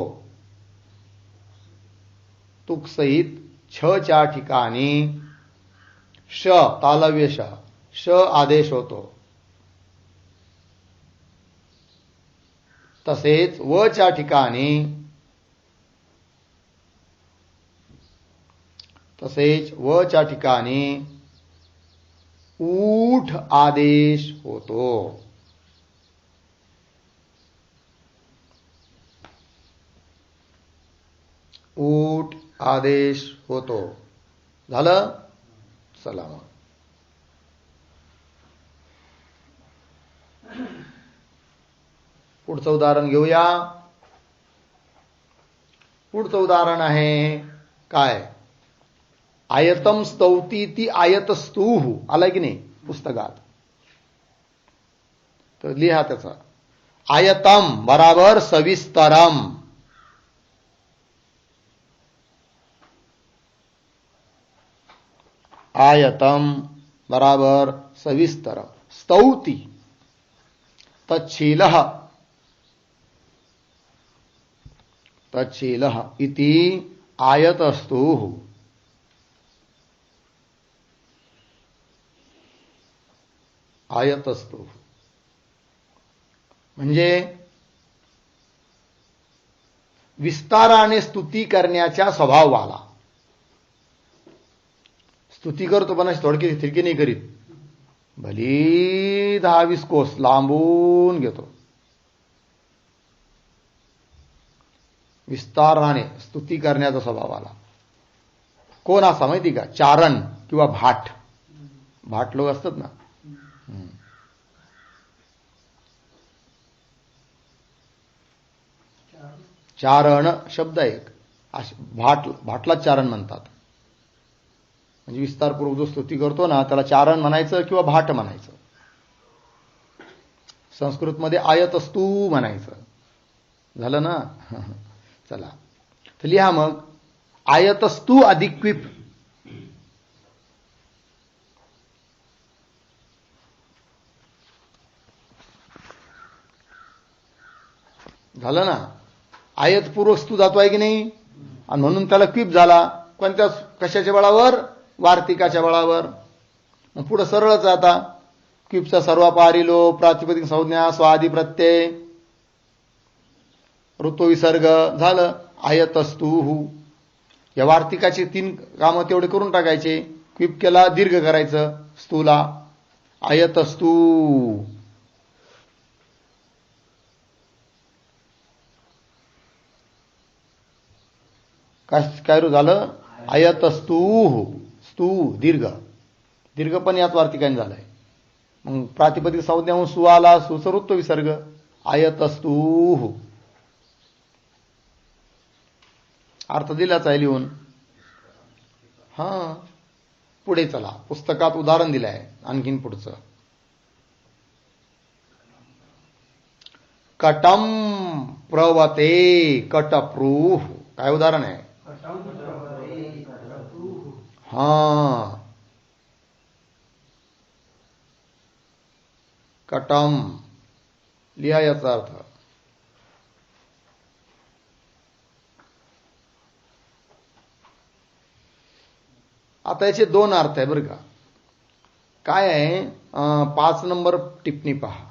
तुक सहित छ च्या ठिकाणी श तालव्य श आदेश होतो. तसेच व च्या ठिकाणी ऊठ आदेश होतो. ऊठ आदेश होतो. झालं. चला मग पुढचं उदाहरण घेऊया. पुढचं उदाहरण आहे काय, आयतम स्तौती ती आयतस्तूह. आलाय की नाही पुस्तकात, तर लिहा त्याचा. आयतम बराबर सविस्तरम. आयतम बराबर सविस्तर. स्तौति तच्छीलः तच्छीलः इति आयतस्तुः. आयतस्तुः म्हणजे विस्ताराने स्तुती करण्याच्या स्वभावाला. स्तुती करतो पण थोडकी थिरकी नाही करीत, भली 10-20 कोस लांबून घेतो. विस्ताराने स्तुती करण्याचा स्वभावाला. कोण असा माहिती का? चारण किंवा भाट. भाट लोक असतात ना. चारण शब्द एक भाटलाच चारण म्हणतात. म्हणजे विस्तारपूर्वक जो स्तुती करतो ना त्याला चारण म्हणायचं किंवा भाट म्हणायचं. संस्कृतमध्ये आयतस्तू म्हणायचं. झालं ना. चला तर लिहा मग. आयतस्तू अधिक क्विप. झालं ना. आयतपूर्वक स्तू जातो आहे की नाही, आणि म्हणून त्याला क्विप झाला. कोणत्या कशाच्या बळावर? वार्तिकाच्या बळावर. मग पुढे सरळच आता. क्विपचा सर्वापारी लोप, प्रातिपदिक संज्ञा, स्वादी प्रत्यय, ऋतुविसर्ग. झालं आयतस्तुः. या वार्तिकाचे 3 कामं तेवढे करून टाकायचे. क्विप केला, दीर्घ करायचं स्तूला. आयतस्तू. काय झालं? आयतस्तूः. स्तू दीर्घ. दीर्घ पण याच वार्तिकाने झालाय. मग प्रातिपदिक संज्ञा सु आला, सुसरुत्व विसर्ग. आयतस्तूः. अर्थ दिलाच आहे लिहून. पुढे चला. पुस्तकात उदाहरण दिलं आहे आणखीन पुढचं. कटम प्रवते कटप्रूः. काय उदाहरण आहे? कटम लिहा याचा अर्थ. आता याचे 2 अर्थ आहे बरं का. काय आहे? 5 नंबर टिप्पणी पहा.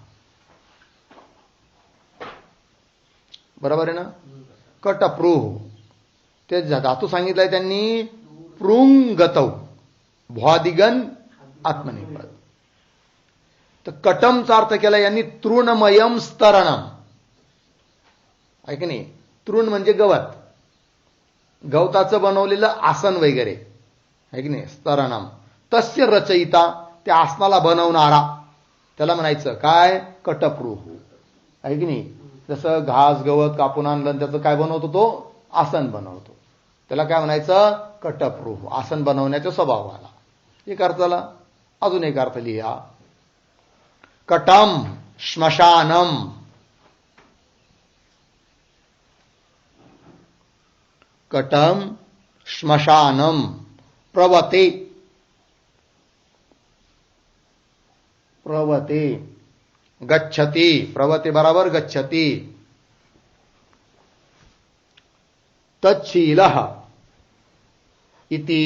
बरोबर आहे ना. कटप्रूः ते धातू सांगितलाय त्यांनी. पृंगतौ भ्वादिगन आत्मनिपद. तर कटमचा अर्थ केला यांनी तृणमयम स्तरणम. आहे की नाही. तृण म्हणजे गवत, गवताचं बनवलेलं आसन वगैरे आहे की नाही. स्तरणम तस्य रचयिता. त्या आसनाला बनवणारा त्याला म्हणायचं काय? कटप्रूः. आहे की नाही. जसं घास गवत कापून आणलं त्याचं काय बनवतो? तो आसन बनवतो. त्याला काय म्हणायचं? कटप्रूः. आसन बनवण्याच्या स्वभावाला. एक अर्थाला. अजून एक अर्थ लिहा. कटम श्मशानम. कटम श्मशानम. प्रवते. प्रवते गच्छति. प्रवते बराबर गच्छति. तच्छीलः इति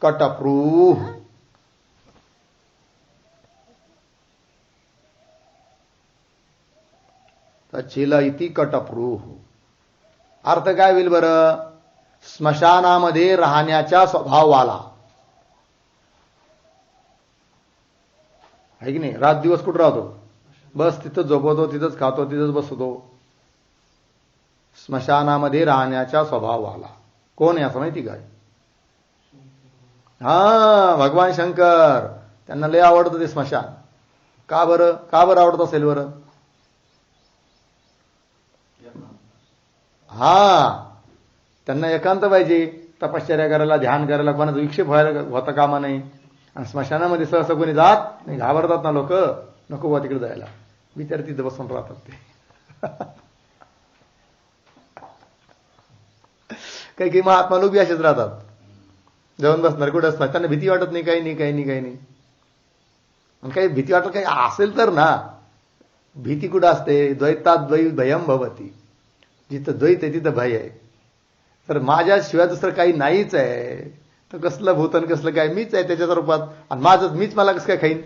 कटप्रूः. तच्छील इति कटप्रूः. अर्थ काय होईल बरं? स्मशानामध्ये राहण्याच्या स्वभावाला. आहे की नाही. रात दिवस कुठं राहतो? बस तिथंच झोपवतो, तिथंच खातो, तिथंच बसतो. स्मशानामध्ये राहण्याच्या स्वभावाला. कोण आहे असं माहिती काय? भगवान शंकर. त्यांना लय आवडतं ते स्मशान. का बरं? का बरं आवडत असेल बरं? त्यांना एकांत पाहिजे. तपश्चर्या करायला, ध्यान करायला, कोणाचा विक्षेप व्हायला होता कामा नाही. आणि स्मशानामध्ये सहसा कोणी जात नाही. घाबरतात ना लोक. नको बा तिकडे जायला. विचार तिथं बसून राहतात ते. काही महात्मा लोक बी असेच राहतात. जाऊन बसणार, कुठे असणार. त्यांना भीती वाटत नाही, काही नाही, काही नाही, काही नाही. आणि काही भीती वाटत काही असेल तर ना. भीती कुठं असते? द्वैताद्वै भयम भवती. जिथं द्वैत आहे तिथं भय आहे. तर माझ्याशिवाय दुसरं काही नाहीच आहे, तर कसलं भूत आणि कसलं काय, मीच आहे त्याच्या रूपात, आणि माझं मीच मला कसं काय खाईन.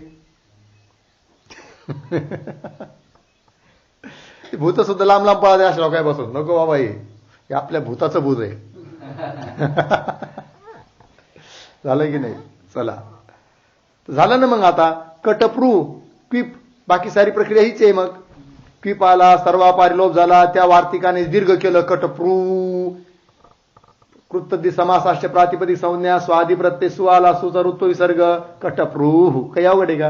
भूत सुद्धा लांब लांब पळाले अशा काय बसून, नको बाबा हे आपल्या भूताचं भूत आहे. झालं की नाही. चला झालं ना. मग आता कटप्रू क्विप, बाकी सारी प्रक्रिया हीच आहे. मग क्विप आला, सर्वापारी लोप झाला, त्या वार्तिकाने दीर्घ केलं कटप्रू. कृतद्धी समासाष्ट प्रातिपदिक संज्ञा स्वादी प्रत्यय सु आला, सुचा ऋत्व विसर्ग कटप्रूह. काही अवघड आहे का?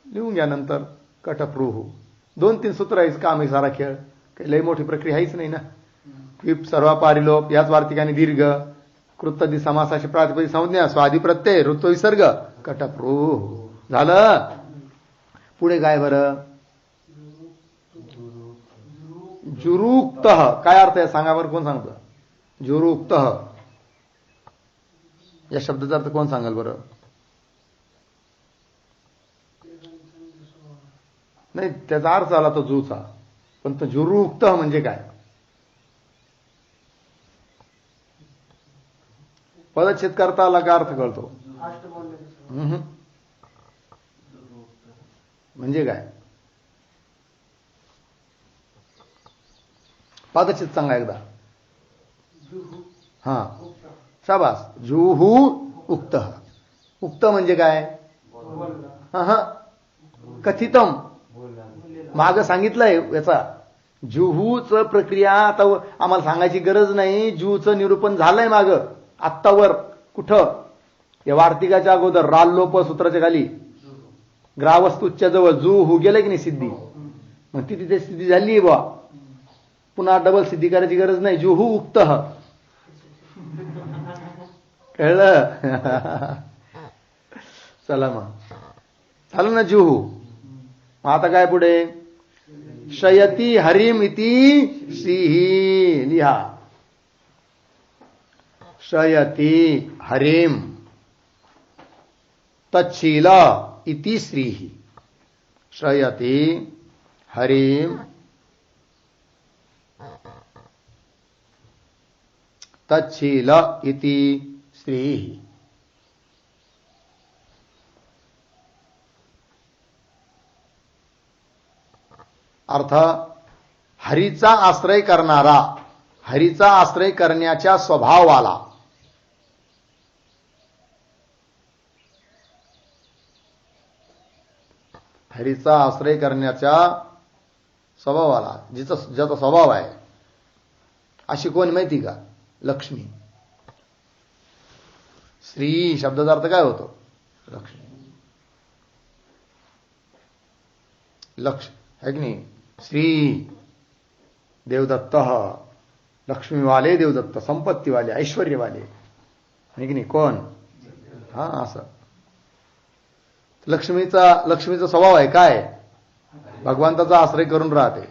लिहून घ्या नंतर. कटप्रूह 2-3 सूत्र आहे, काम आहे सारा खेळ, काही लई मोठी प्रक्रिया आहेच नाही ना. क्विप सर्वापारी लोप, याच वार्तिकाने दीर्घ, कृतद्धी समासाष्ट प्रातिपदिक संज्ञा स्वादी प्रत्यय ऋत्व विसर्ग कटप्रूह. झालं. पुढे काय बरं? जुरुक्त. काय अर्थ आहे सांगा बरं, कोण सांगतं? जुरुक्त या शब्दाचा अर्थ कोण सांगाल बरं? नाही, त्याचा अर्थ आला तो जूचा, पण तो जुरुक्त म्हणजे काय? पदच्छेद करता आला का अर्थ कळतो? म्हणजे काय? पदच्छेद सांगा एकदा. हा शाबास. जुहू उक्त. उक्त म्हणजे काय? कथितम. माग सांगितलंय याचा. जुहूच प्रक्रिया आता आम्हाला सांगायची गरज नाही. जुहूचं निरूपण झालंय माग आत्तावर. कुठं? या वार्तिकाच्या अगोदर राल्लोप सूत्राच्या खाली ग्रावस्तूच्या जवळ जुहू गेलं की नाही सिद्धी. मग ती तिथे सिद्धी झाली बा, पुन्हा डबल सिद्धी करायची गरज नाही. जुहू उक्त. कळलं? चला मग झालं ना जुहू. आता काय पुढे? शयती हरिम इति श्रीही. लिहा. शयती हरिम तच्छील इति श्रीही. शयती हरिम तच्छील इति श्रीही. अर्थ हरीचा आश्रय करणारा, हरीचा आश्रय करण्याच्या स्वभावाला. हरीचा आश्रय करण्याच्या स्वभावाला, ज्याचा स्वभाव आहे अशी कोण माहिती का? लक्ष्मी. श्री शब्दाचा अर्थ काय होतो? लक्ष्मी. लक्ष्मी है की नाही? श्री देवदत्त, लक्ष्मी वाले देवदत्त, संपत्ती वाले, ऐश्वर्य वाले, है की नाही? कोण? हा असं लक्ष्मीचा स्वभाव आहे काय? भगवंताचा आश्रय करून राहते.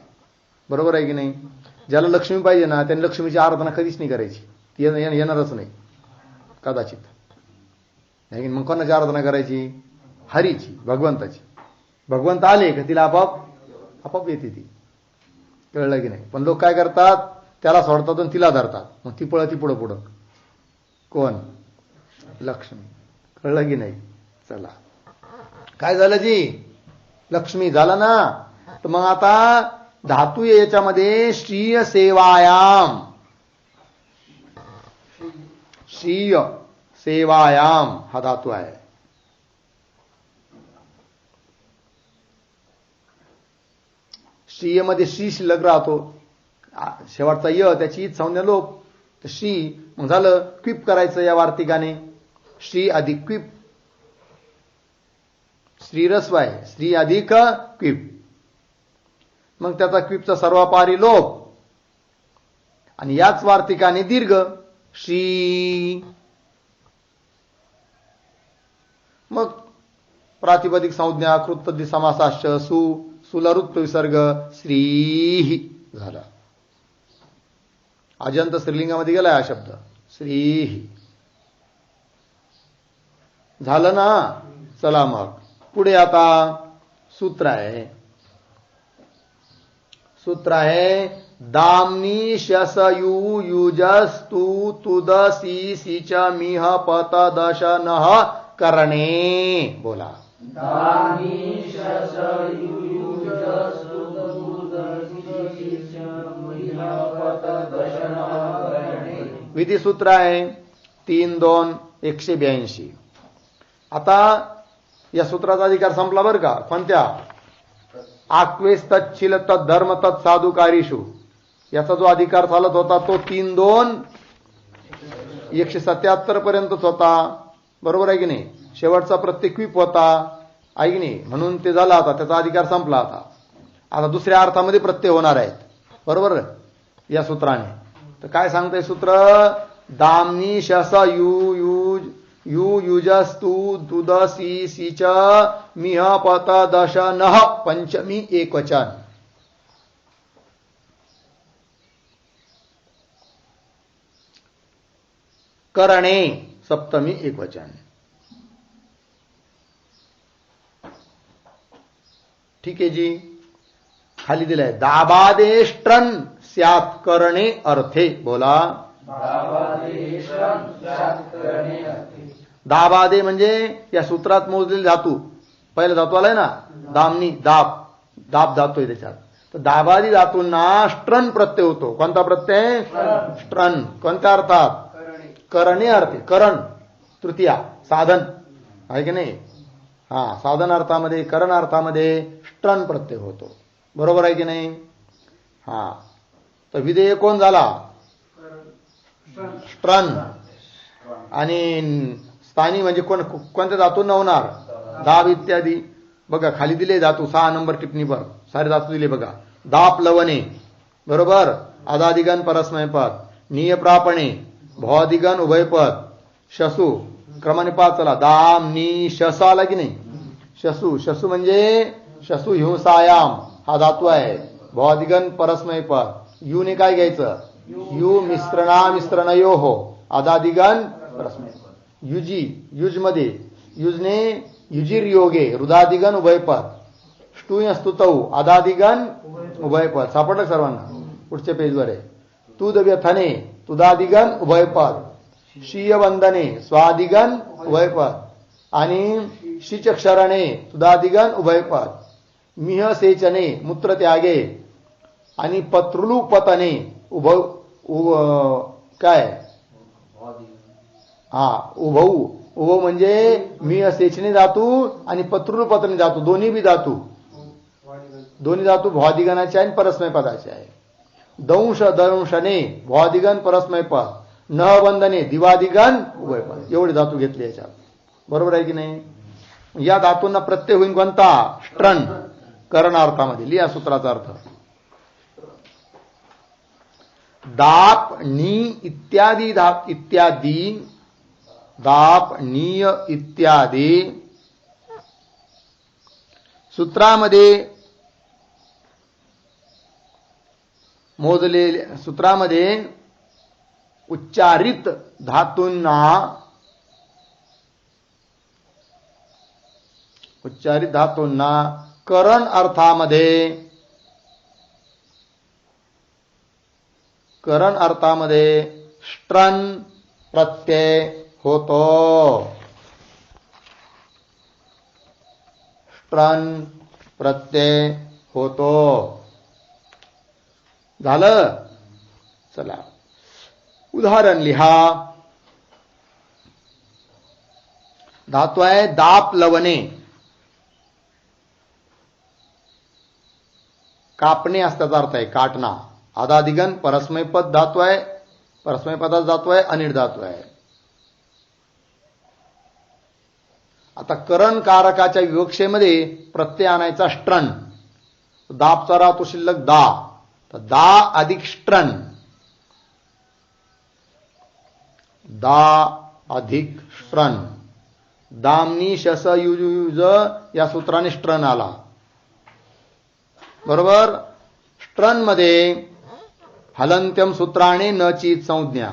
बरोबर आहे की नाही? ज्याला लक्ष्मी पाहिजे ना त्यांनी लक्ष्मीची आराधना कधीच नाही करायची, ती येणारच नाही कदाचित. नाही मग कोणाची आराधना करायची? हरीची, भगवंताची. भगवंत आले का तिला आपाप येते ती. कळलं की नाही? पण लोक काय करतात? त्याला सोडतात आणि तिला धरतात, मग ती पळती पुढं. कोण? लक्ष्मी. कळलं की नाही? चला काय झालं जी? लक्ष्मी झालं ना. तर मग आता धातू याच्यामध्ये श्रीय सेवायाम, श्रीय सेवायाम हा धातू आहे. श्रीय मध्ये श्री शिल्लक राहतो, शेवटचा य त्याची संज्ञा लोप. तर श्री मग झालं क्विप करायचं या वार्तिकाने. श्री अधिक क्विप, श्रीरस्व आहे, श्री अधिक क्विप. मग त्याचा क्विपचा सर्वापारी लोप आणि याच वार्तिकाने दीर्घ श्री. मग प्रातिपदिक संज्ञा कृतद्धी समासाश्च सुलरुत्व विसर्ग श्रीही झाला. अजंत स्त्रीलिंगामध्ये गेलाय हा शब्द श्रीही. झालं ना. चला मग पुढे आता सूत्र आहे दाम्नी शसयु युजस्तु तुद सी सिच मिह पत दश नह करणे. बोला. दाम्नी शसयु युजस्तु तुद सी सिच मिह पत दश नह करणे. विधिसूत्र आहे 3-2-182. आता या सूत्राचा अधिकार संपला बरं का. कोणत्या? आक्वेस तच्छिल तद्धर्म तत्साधुकारीषु, याचा जो अधिकार चालत होता तो 3-2-177 पर्यंतच होता. बरोबर आहे की नाही. शेवटचा प्रत्येक क्विप होता आहे की नाही. म्हणून ते झाला आता, त्याचा अधिकार संपला. आता दुसऱ्या अर्थामध्ये प्रत्यय होणार आहेत. बरोबर या सूत्राने. तर काय सांगतंय सूत्र? दाम्नी शस यु युजस्तु तुद सी सिच मिह पत दश नह पंचमी एकवचन. करणे सप्तमी एकवचन. ठीक आहे जी. खाली दिलाय दाबादेष्ट्रन स्यात् करणे अर्थे. बोला. दाबादे म्हणजे या सूत्रात मोजलेले धातू. पहिला धातू आलाय ना दामनी, दाब धातू आहे त्याच्यात. तर दाबादी धातूंना स्ट्रन प्रत्यय होतो. कोणता प्रत्यय? स्ट्रन. कोणत्या अर्थात? करणे अर्थे. करण तृतीया साधन आहे की नाही. साधन अर्थामध्ये, करण अर्थामध्ये स्ट्रन प्रत्यय होतो. बरोबर आहे की नाही. तर विधेय कोण झाला? स्ट्रन. आणि स्थानी म्हणजे कोणत्या धातूंना होणार? दाब इत्यादी. बघा खाली दिले धातू 6 नंबर टिप्पणीवर सारे धातू दिले बघा. दाप लवणे. बरोबर. आदादिगण परस्मयपद. निय प्रापणे. भौदिगण उभयपद. शसू क्रमाने 5. चला. दाम नि शस आला की नाही. शसू म्हणजे शसू हिंसायाम हा धातू आहे. भौदिगण परस्मयपद. यू ने काय घ्यायचं? यू मिश्रणयो हो. आदादिगण परस्मयपद. युजी युज मध्ये युजने युजिर योगे रुदादिगण उभयपद. ष्टू स्तुतौ आदादिगण उभयपद. सापडलं सर्वांना? पुढच्या पेजवर आहे. तुद व्यथने तुदादिगण उभयपद. शीय वंदने स्वादिगण उभयपद. आणि शिचक्षरणे तुदादिगण उभयपद. मिह सेचने मूत्र त्यागे. आणि पत्रुलुपतने काय? उभौ म्हणजे मिह सेचने धातू आणि पत्रुलुपतने धातू. दोन्ही धातू भौदिगणाचे आणि परस्मय पदाचे आहे. दंशने भौदिगण परस्मय पद. न बंधने दिवादिगण उभयपद. एवढे धातू घेतले याच्यात. बरोबर आहे की नाही. या धातूंना प्रत्यय होईल कोणता? स्ट्रन. करणार्थामध्ये. लिहा सूत्राचा अर्थ. दाप नी इत्यादी दाप नीय इत्यादी सूत्रामध्ये मोजलेल्या सूत्रामध्ये उच्चारित धातूंना करण अर्थामध्ये स्ट्रन प्रत्यय होतो. स्ट्रन प्रत्यय होतो. झालं. चला उदाहरण लिहा. धातू आहे दाप लवणे. कापणे असल्याचा अर्थ आहे. काटणा. आदादिगण परस्मयपद धातू आहे. परस्मयपदाचा धातू आहे. अनिट धातू आहे. आता करण कारकाच्या विवक्षेमध्ये प्रत्यय आणायचा स्ट्रन. दापचा राहतो शिल्लक दा. तर दा अधिक स्ट्रन. दा अधिक स्ट्रन. दामनी शस युज या सूत्राने स्ट्रन आला. बरोबर. स्ट्रन मध्ये हलंत्यम सूत्राने न चीत संज्ञा.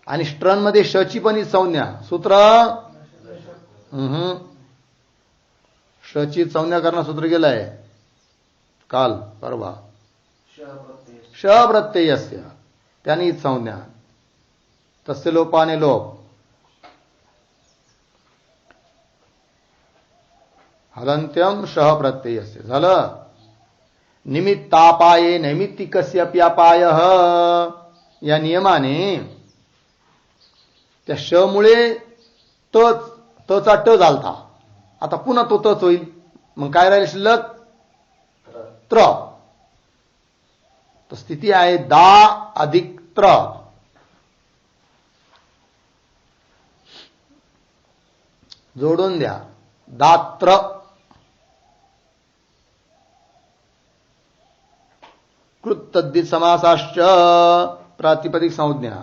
आणि स्ट्रन मध्ये शची पण संज्ञा. सूत्र शची संज्ञा करणं सूत्र गेलंय काल परवा. श प्रत्ययस्य त्याने संज्ञा तस्य लोपाने लोप. हलंत्यम शह प्रत्ययस्य झालं. निमित्तापाये नैमित्तिकस्यप्यापाय या नियमाने त्या श मुळे तचा ट झालता. आता पुन्हा तो तच होईल. मग काय राहील शिल्लक? त्र. तर स्थिती आहे दा अधिक त्र. जोडून द्या दात्र. कृत तद्धित समासाश्च प्रातिपदिक संज्ञा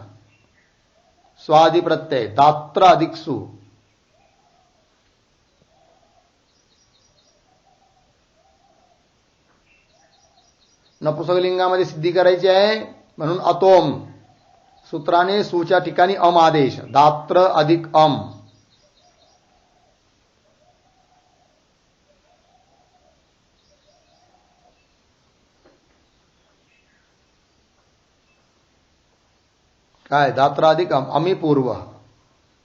स्वादि प्रत्यय दात्र अधिक सु. नपुंसकलिंगामध्ये सिद्धी करायची आहे म्हणून अतोम सूत्राने सूच्या ठिकाणी अम आदेश दात्र अधिक अम. काय दात्र अधिक अम. अमी पूर्व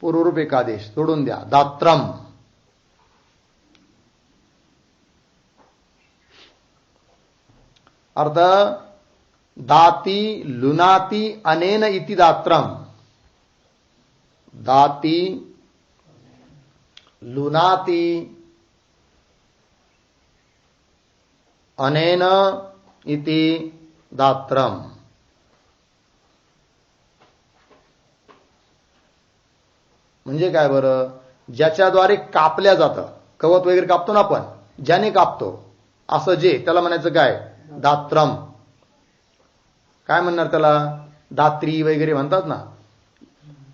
पूर्वरूप एकादेश सोडून द्या दात्रम. अर्थ दाती लुनाती अनेन इति दात्रम. दाती लुनाती अनेन इति दात्रम. म्हणजे काय बरं? ज्याच्याद्वारे कापल्या जातं. कवच वगैरे कापतो ना आपण, ज्याने कापतो असं जे त्याला म्हणायचं काय? दात्रम. काय म्हणणार त्याला? दात्री वगैरे म्हणतात ना,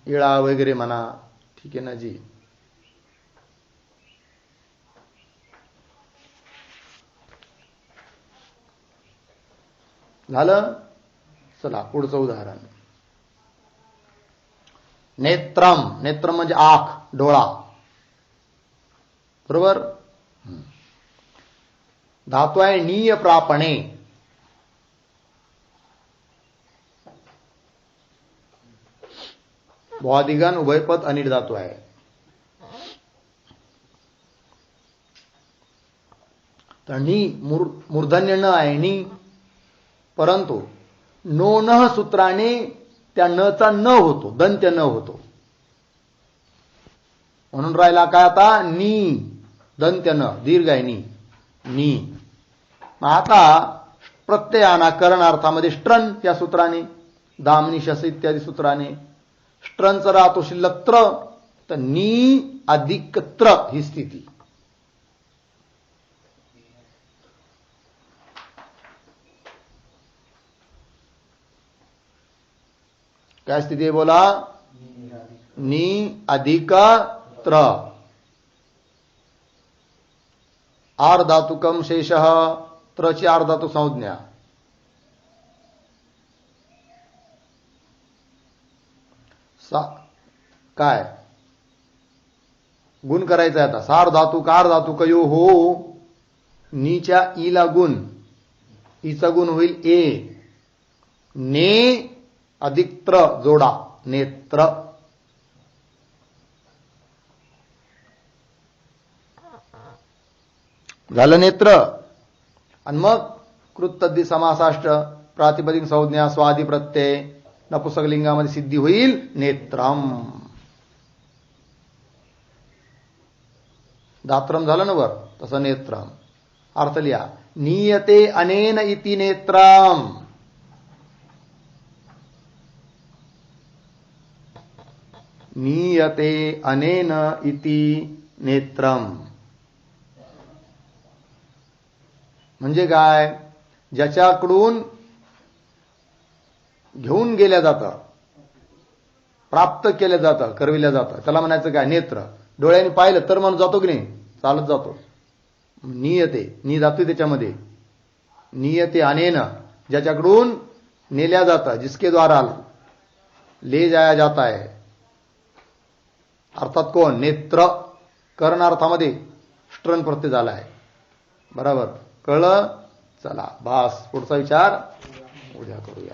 इळा वगैरे म्हणा. ठीक आहे ना जी. झालं. चला पुढचं उदाहरण. नेत्रम. नेत्रम म्हणजे आख, डोळा. बरोबर. धातू आहे नीय प्रापणे. भुआदिगण उभयपद अनिट धातू आहे. तर नी मूर्धन्य न आहे नी, परंतु नो न सूत्राने त्या नचा न होतो, दंत्य न होतो. म्हणून राहिला काय आता? नी दंत्य न, दीर्घ आहे नी. नी. आता प्रत्ययाना करणार्थामध्ये स्ट्रन या सूत्राने, दामनी शस इत्यादी सूत्राने स्ट्रनचा राहतो शिल्लक त्र. तर नी अधिक त्र ही स्थिती. काय स्थिती आहे बोला? नी अधिक त्र. आर धातुकम शेष त्रची आर धातु संज्ञा. काय गुण करायचा आहे आता? सार धातू कार धातू कयो हो. नीच्या ईला गुण, ईचा गुण होईल ए. ने अधिक त्र जोडा नेत्र. झालं नेत्र. आणि मग कृतद्धी समासाष्ट प्रातिपदिक संज्ञा स्वादि प्रत्यय नपुंसकलिंगामध्ये सिद्धी होईल नेत्रम. दात्रम झालं ना वर, तसं नेत्रम. अर्थ लिहा. नीयते अनेन इति नेत्रम. नीयते अनेन इति नेत्रम म्हणजे काय? ज्याच्याकडून घेऊन गेल्या जातं, प्राप्त केलं जातं, करविल्या जातं, त्याला म्हणायचं काय? नेत्र. डोळ्याने पाहिलं तर माणूस जातो की नाही? चालत जातो. नियते, नी जातो त्याच्यामध्ये. नियते अनेन, ज्याच्याकडून नेल्या जातं, जिसके द्वारा ले जाया जाता है. अर्थात कोण? नेत्र. करणार्थामध्ये ष्ट्रन प्रत्यय झाला आहे. बरोबर कळलं. चला भास पुढचा विचार उद्या करूया.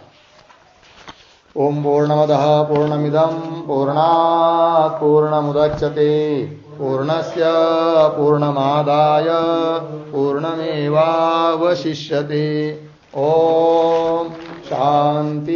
ओम पूर्णमदः पूर्णमिदं पूर्णात् पूर्णमुदच्यते पूर्णस्य पूर्णमादाय पूर्णमेवावशिष्यते. ओम शांती.